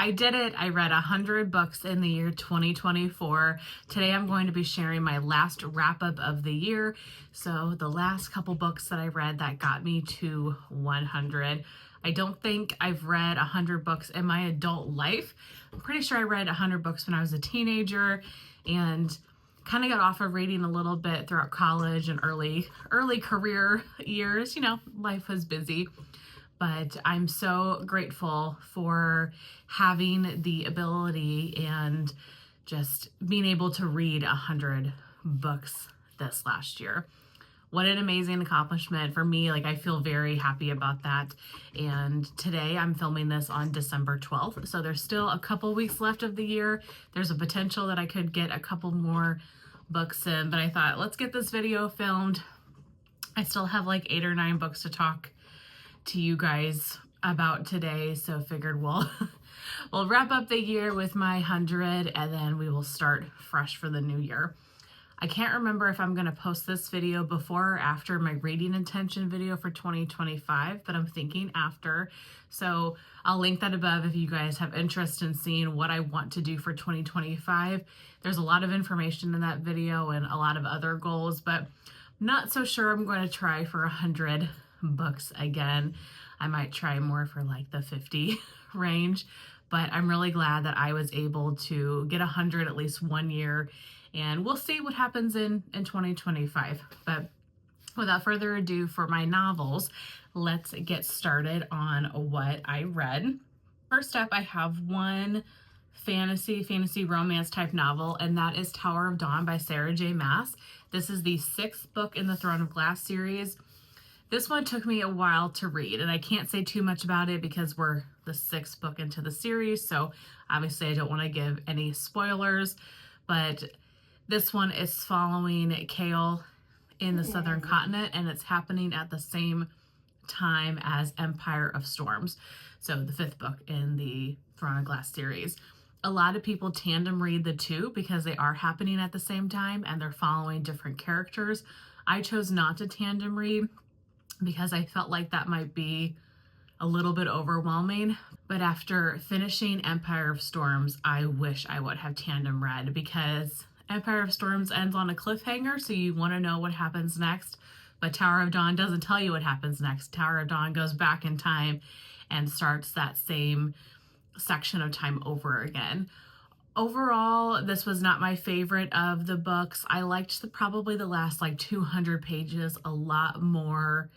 I did it. I read 100 books in the year 2024. Today I'm going to be sharing my last wrap up of the year. So the last couple books that I read that got me to 100. I don't think I've read 100 books in my adult life. I'm pretty sure I read 100 books when I was a teenager and kind of got off of reading a little bit throughout college and early career years. You know, life was busy. But I'm so grateful for having the ability and just being able to read 100 books this last year. What an amazing accomplishment for me. Like, I feel very happy about that. And today I'm filming this on December 12th. So there's still a couple weeks left of the year. There's a potential that I could get a couple more books in, but I thought, let's get this video filmed. I still have like 8 or 9 books to talk to you guys about today, so figured we'll wrap up the year with my 100 and then we will start fresh for the new year. I can't remember if I'm going to post this video before or after my reading intention video for 2025, but I'm thinking after, so I'll link that above if you guys have interest in seeing what I want to do for 2025. There's a lot of information in that video and a lot of other goals, but I'm not so sure I'm going to try for 100 books again. I might try more for like the 50 range, but I'm really glad that I was able to get 100 at least one year, and we'll see what happens in 2025. But without further ado, for my novels, let's get started on what I read. First up, I have one fantasy romance type novel, and that is Tower of Dawn by Sarah J. Maas. This is the 6th book in the Throne of Glass series. This one took me a while to read, and I can't say too much about it because we're the 6th book into the series, so obviously I don't want to give any spoilers, but this one is following Kale in the southern continent, and it's happening at the same time as Empire of Storms, so the 5th book in the Throne of Glass series. A lot of people tandem read the two because they are happening at the same time and they're following different characters. I chose not to tandem read because I felt like that might be a little bit overwhelming. But after finishing Empire of Storms, I wish I would have tandem read, because Empire of Storms ends on a cliffhanger, so you want to know what happens next. But Tower of Dawn doesn't tell you what happens next. Tower of Dawn goes back in time and starts that same section of time over again. Overall, this was not my favorite of the books. I liked probably the last like 200 pages a lot more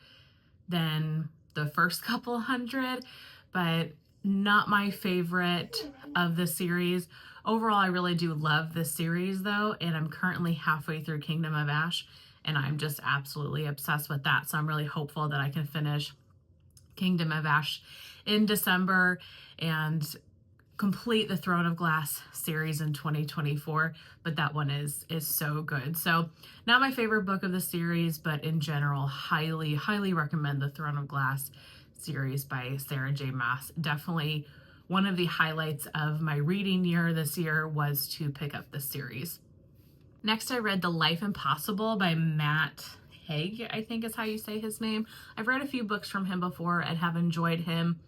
than the first couple hundred, but not my favorite of the series. Overall, I really do love this series though, and I'm currently halfway through Kingdom of Ash, and I'm just absolutely obsessed with that. So I'm really hopeful that I can finish Kingdom of Ash in December and complete the Throne of Glass series in 2024, but that one is so good. So not my favorite book of the series, but in general, highly recommend the Throne of Glass series by Sarah J. Maas. Definitely one of the highlights of my reading year this year was to pick up this series. Next, I read The Life Impossible by Matt Haig, I think is how you say his name. I've read a few books from him before and have enjoyed him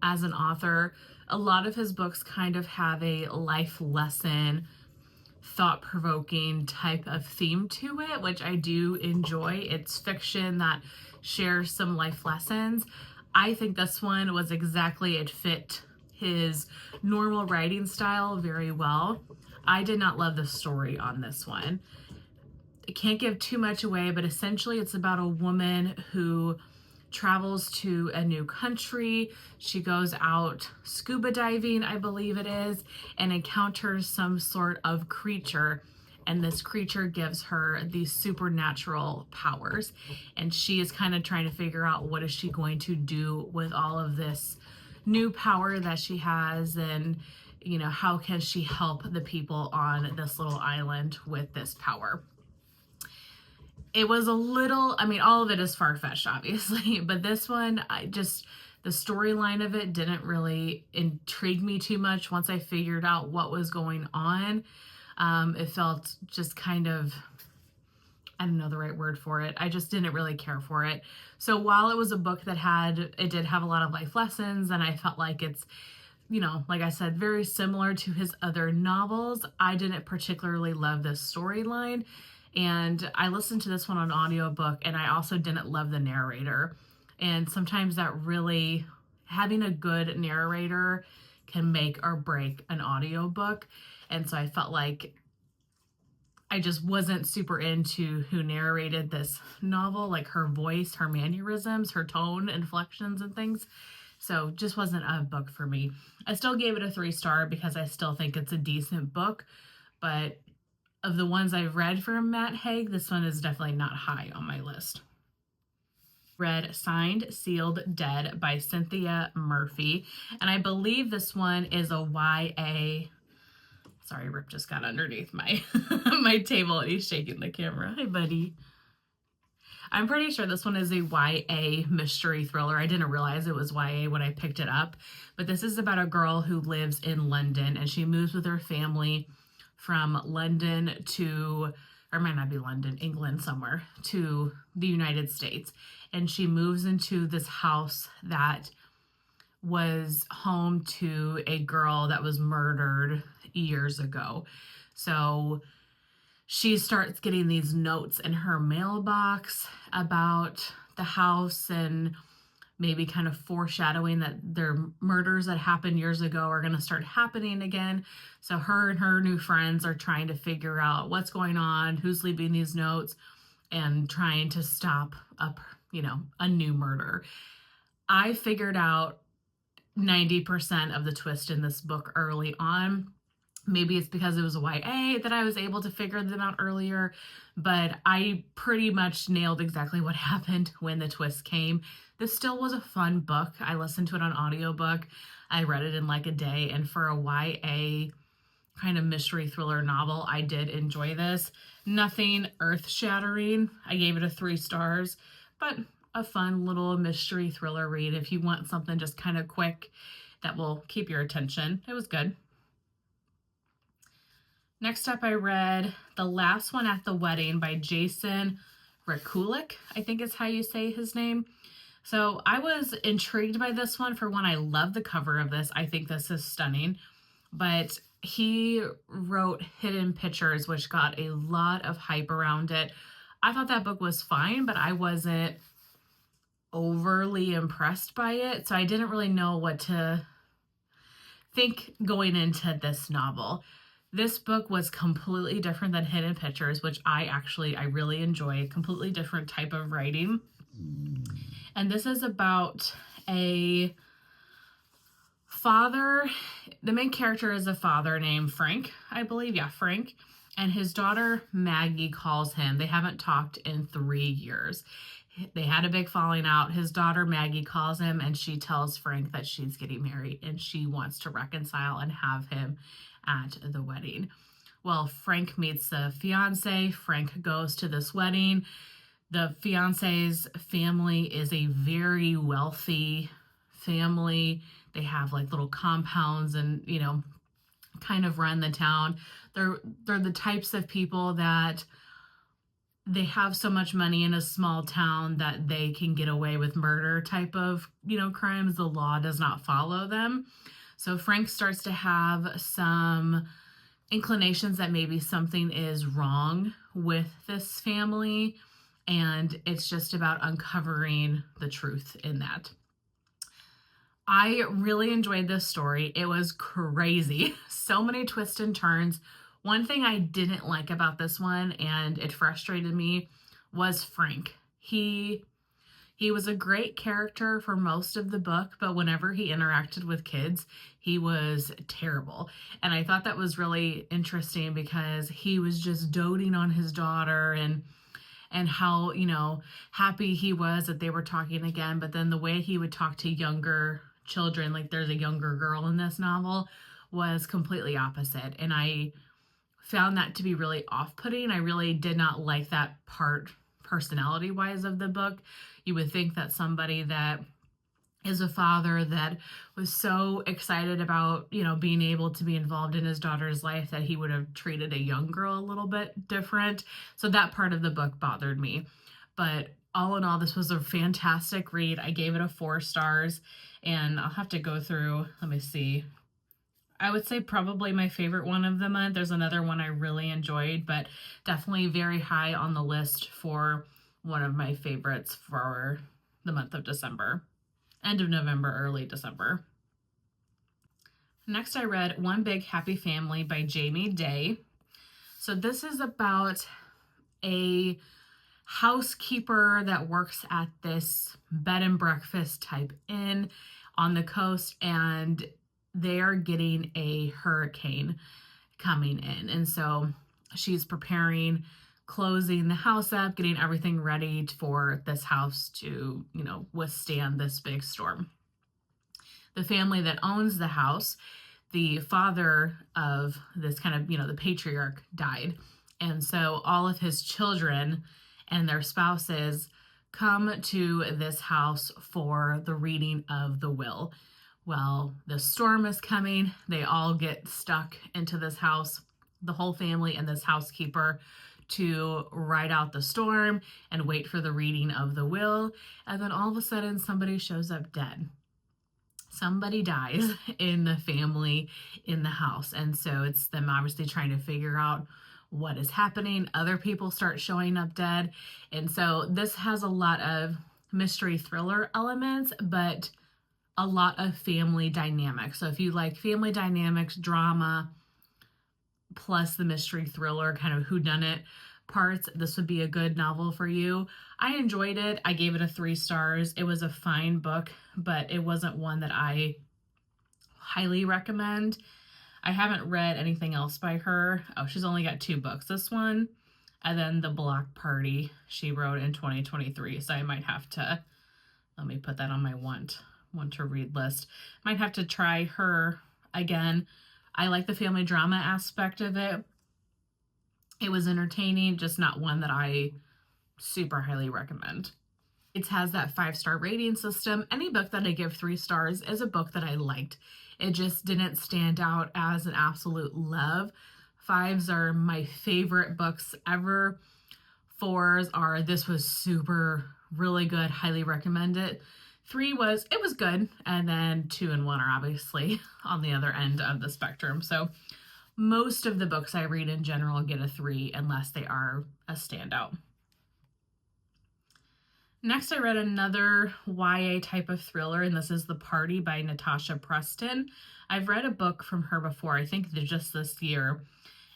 as an author. A lot of his books kind of have a life lesson, thought-provoking type of theme to it, which I do enjoy. It's fiction that shares some life lessons. I think this one was exactly, it fit his normal writing style very well. I did not love the story on this one. I can't give too much away, but essentially it's about a woman who travels to a new country. She goes out scuba diving, I believe it is, and encounters some sort of creature, and this creature gives her these supernatural powers, and she is kind of trying to figure out what is she going to do with all of this new power that she has, and you know, how can she help the people on this little island with this power. It was a little, I mean, all of it is far-fetched, obviously, but this one, the storyline of it didn't really intrigue me too much once I figured out what was going on. It felt just kind of, I don't know the right word for it. I just didn't really care for it. So while it was a book that did have a lot of life lessons, and I felt like it's like I said, very similar to his other novels. I didn't particularly love this storyline, and I listened to this one on audiobook, and I also didn't love the narrator. And sometimes that really, having a good narrator can make or break an audiobook. And so I felt like I just wasn't super into who narrated this novel, like her voice, her mannerisms, her tone, inflections, and things. So just wasn't a book for me. I still gave it a 3-star because I still think it's a decent book, but of the ones I've read from Matt Haig, this one is definitely not high on my list. Read Signed, Sealed, Dead by Cynthia Murphy, and I believe this one is a YA. Sorry, Rip just got underneath my my table and he's shaking the camera. Hi, buddy. I'm pretty sure this one is a YA mystery thriller. I didn't realize it was YA when I picked it up, but this is about a girl who lives in London, and she moves with her family from London to, or it might not be London, England somewhere, to the United States. And she moves into this house that was home to a girl that was murdered years ago. So she starts getting these notes in her mailbox about the house and maybe kind of foreshadowing that their murders that happened years ago are going to start happening again. So her and her new friends are trying to figure out what's going on, who's leaving these notes, and trying to stop a new murder. I figured out 90% of the twist in this book early on. Maybe it's because it was a YA that I was able to figure them out earlier, but I pretty much nailed exactly what happened when the twist came. This still was a fun book. I listened to it on audiobook. I read it in like a day, and for a YA kind of mystery thriller novel, I did enjoy this. Nothing earth-shattering. I gave it a 3 stars, but a fun little mystery thriller read if you want something just kind of quick that will keep your attention. It was good. Next up, I read The Last One at the Wedding by Jason Rekulak, I think is how you say his name. So I was intrigued by this one. For one, I love the cover of this. I think this is stunning. But he wrote Hidden Pictures, which got a lot of hype around it. I thought that book was fine, but I wasn't overly impressed by it. So I didn't really know what to think going into this novel. This book was completely different than Hidden Pictures, which I really enjoy. Completely different type of writing. And this is about a father. The main character is a father named Frank, I believe. Yeah, Frank. And his daughter Maggie calls him. They haven't talked in 3 years. They had a big falling out. His daughter Maggie calls him, and she tells Frank that she's getting married and she wants to reconcile and have him at the wedding. Well, Frank meets the fiance. Frank goes to this wedding. The fiance's family is a very wealthy family. They have like little compounds and, kind of run the town. They're the types of people that they have so much money in a small town that they can get away with murder type of, crimes. The law does not follow them. So Frank starts to have some inclinations that maybe something is wrong with this family, and it's just about uncovering the truth in that. I really enjoyed this story. It was crazy. So many twists and turns. One thing I didn't like about this one, and it frustrated me, was Frank. He was a great character for most of the book, but whenever he interacted with kids, he was terrible. And I thought that was really interesting because he was just doting on his daughter and how, happy he was that they were talking again. But then the way he would talk to younger children, like there's a younger girl in this novel, was completely opposite. And I found that to be really off-putting. I really did not like that part personality-wise of the book. You would think that somebody that is a father that was so excited about, being able to be involved in his daughter's life that he would have treated a young girl a little bit different. So that part of the book bothered me. But all in all, this was a fantastic read. I gave it a 4 stars, and I'll have to go through, let me see. I would say probably my favorite one of the month. There's another one I really enjoyed, but definitely very high on the list for one of my favorites for the month of December. End of November, early December. Next, I read One Big Happy Family by Jamie Day. So this is about a housekeeper that works at this bed and breakfast type inn on the coast, and they are getting a hurricane coming in. And so she's preparing, closing the house up, getting everything ready for this house to, withstand this big storm. The family that owns the house, the father of this kind of, the patriarch died. And so all of his children and their spouses come to this house for the reading of the will. Well, the storm is coming. They all get stuck into this house, the whole family and this housekeeper, to ride out the storm and wait for the reading of the will. And then all of a sudden, somebody shows up dead. Somebody dies in the family, in the house. And so it's them obviously trying to figure out what is happening. Other people start showing up dead. And so this has a lot of mystery thriller elements, but a lot of family dynamics. So if you like family dynamics, drama, plus the mystery thriller, kind of whodunit parts, this would be a good novel for you. I enjoyed it. I gave it a 3 stars. It was a fine book, but it wasn't one that I highly recommend. I haven't read anything else by her. Oh, she's only got 2 books. This one, and then The Block Party she wrote in 2023. So I might have to, let me put that on my want to read list. Might have to try her again. I like the family drama aspect of it. It was entertaining, just not one that I super highly recommend. It has that 5-star rating system. Any book that I give 3 stars is a book that I liked. It just didn't stand out as an absolute love. 5s are my favorite books ever. 4s are, this was super, really good, highly recommend it. 3 was, it was good. And then 2 and 1 are obviously on the other end of the spectrum. So most of the books I read in general get a 3 unless they are a standout. Next, I read another YA type of thriller, and this is The Party by Natasha Preston. I've read a book from her before, I think just this year,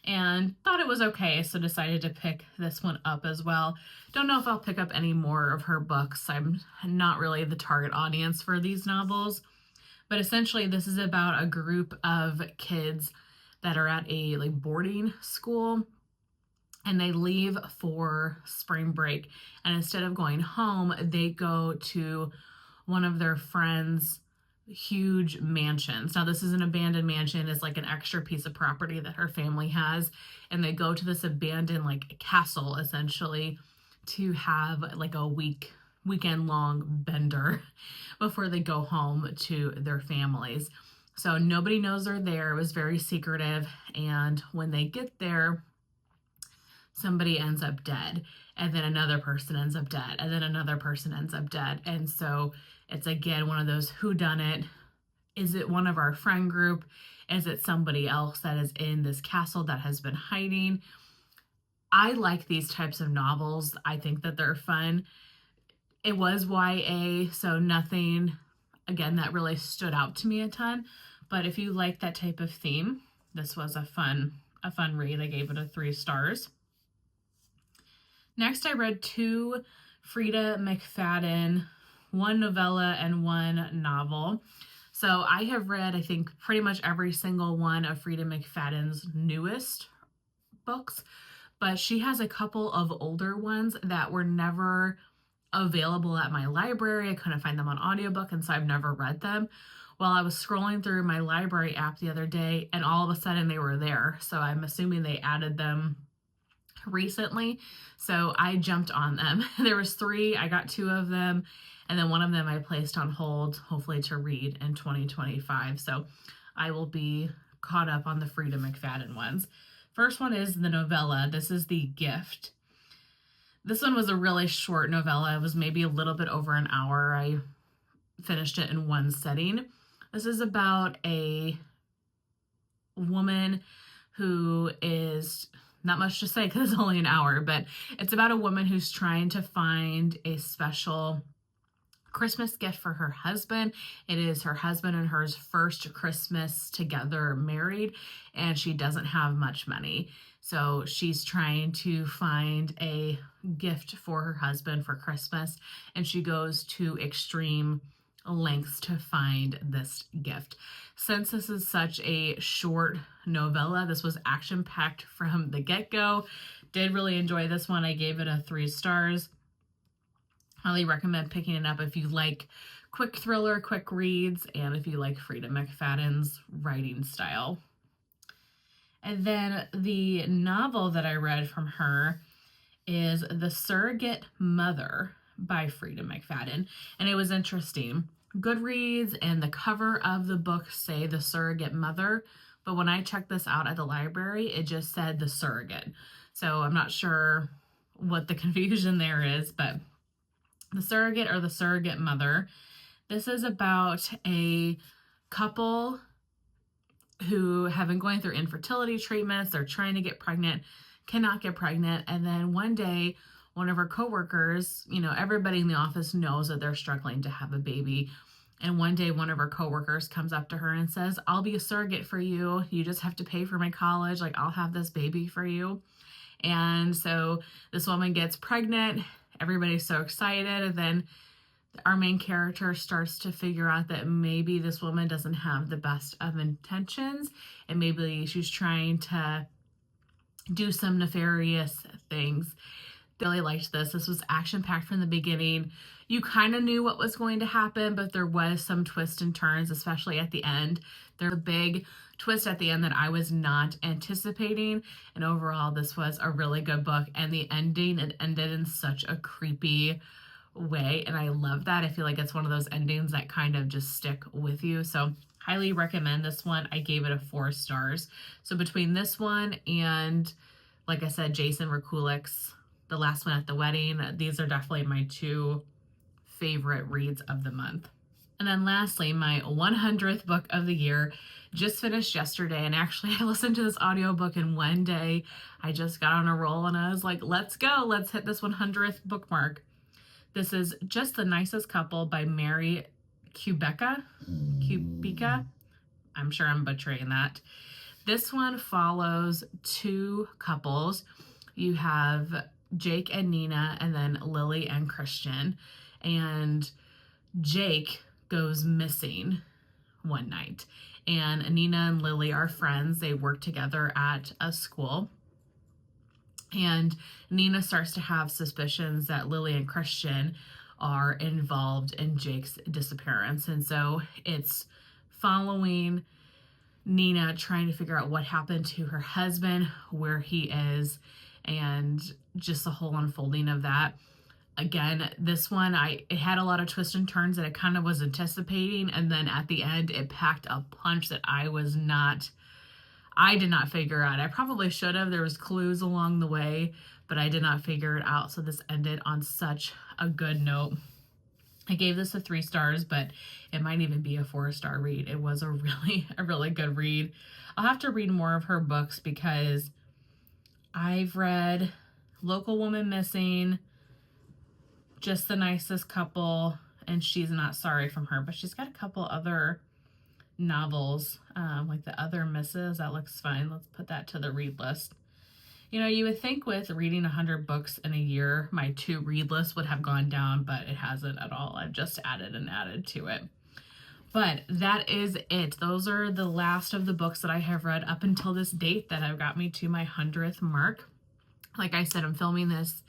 and thought it was okay, so decided to pick this one up as well. Don't know if I'll pick up any more of her books. I'm not really the target audience for these novels, but essentially this is about a group of kids that are at a boarding school, and they leave for spring break. And instead of going home, they go to one of their friends' huge mansions. Now, this is an abandoned mansion. It's like an extra piece of property that her family has. And they go to this abandoned castle, essentially, to have a weekend long bender before they go home to their families. So nobody knows they're there. It was very secretive. And when they get there, somebody ends up dead, and then another person ends up dead, and then another person ends up dead. And so it's again one of those whodunit. Is it one of our friend group? Is it somebody else that is in this castle that has been hiding? I like these types of novels. I think that they're fun. It was YA, so nothing, again, that really stood out to me a ton. But if you like that type of theme, this was a fun read. I gave it a 3 stars. Next, I read 2 Freida McFadden, 1 novella and 1 novel. So I have read, I think, pretty much every single one of Freida McFadden's newest books, but she has a couple of older ones that were never available at my library. I couldn't find them on audiobook, and so I've never read them. Well, I was scrolling through my library app the other day, and all of a sudden they were there. So I'm assuming they added them recently, so I jumped on them. There was 3, I got 2 of them, and then one of them I placed on hold, hopefully to read in 2025. So I will be caught up on the Freida McFadden ones. First one is the novella. This is The Gift. This one was a really short novella. It was maybe a little bit over an hour. I finished it in one setting. This is about a woman who is, not much to say because it's only an hour, but it's about a woman who's trying to find a special Christmas gift for her husband. It is her husband and hers first Christmas together married, and she doesn't have much money. So she's trying to find a gift for her husband for Christmas, and she goes to extreme lengths to find this gift. Since this is such a short novella, this was action-packed from the get-go. Did really enjoy this one. I gave it a 3 stars. Highly recommend picking it up if you like quick thriller, quick reads, and if you like Freida McFadden's writing style. And then the novel that I read from her is The Surrogate Mother by Freida McFadden. And it was interesting. Goodreads and the cover of the book say The Surrogate Mother, but when I checked this out at the library, it just said The Surrogate. So I'm not sure what the confusion there is, but The Surrogate or The Surrogate Mother. This is about a couple who have been going through infertility treatments. They're trying to get pregnant, cannot get pregnant. And then one day, one of her coworkers, everybody in the office knows that they're struggling to have a baby. And one day, one of her coworkers comes up to her and says, "I'll be a surrogate for you. You just have to pay for my college. Like, I'll have this baby for you." And so this woman gets pregnant. Everybody's so excited. And then our main character starts to figure out that maybe this woman doesn't have the best of intentions, and maybe she's trying to do some nefarious things. Really liked this. This was action-packed from the beginning. You kind of knew what was going to happen, but there was some twists and turns, especially at the end. There's a big twist at the end that I was not anticipating, and overall this was a really good book. And the ending, it ended in such a creepy way, and I love that. I feel like it's one of those endings that kind of just stick with you. So highly recommend this one. I gave it a 4 stars. So between this one and, like I said, Jason Rekulak's The Last One at the Wedding, these are definitely my 2 favorite reads of the month. And then lastly, my 100th book of the year just finished yesterday. And actually, I listened to this audiobook in one day. I just got on a roll and I was like, let's go. Let's hit this 100th bookmark. This is Just the Nicest Couple by Mary Kubica. I'm sure I'm butchering that. This one follows 2 couples. You have Jake and Nina, and then Lily and Christian. And Jake goes missing one night. And Nina and Lily are friends. They work together at a school. And Nina starts to have suspicions that Lily and Christian are involved in Jake's disappearance. And so it's following Nina trying to figure out what happened to her husband, where he is, and just the whole unfolding of that. Again, this one, it had a lot of twists and turns that I kind of was anticipating. And then at the end, it packed a punch that I did not figure out. I probably should have. There was clues along the way, but I did not figure it out. So this ended on such a good note. I gave this a 3 stars, but it might even be a 4-star read. It was a really good read. I'll have to read more of her books because I've read Local Woman Missing, Just the Nicest Couple, and She's Not Sorry from her. But she's got a couple other novels, like The Other Misses. That looks fine. Let's put that to the read list. You would think with reading 100 books in a year, my to read list would have gone down, but it hasn't at all. I've just added to it. But that is it. Those are the last of the books that I have read up until this date that have got me to my 100th mark. Like I said, I'm filming this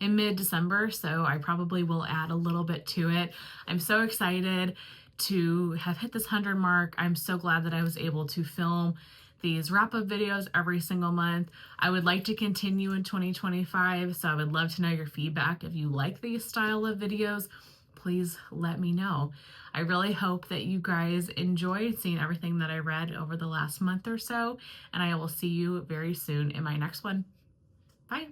in mid-December, so I probably will add a little bit to it. I'm so excited to have hit this 100 mark. I'm so glad that I was able to film these wrap-up videos every single month. I would like to continue in 2025, so I would love to know your feedback. If you like these style of videos, please let me know. I really hope that you guys enjoyed seeing everything that I read over the last month or so, and I will see you very soon in my next one. Bye.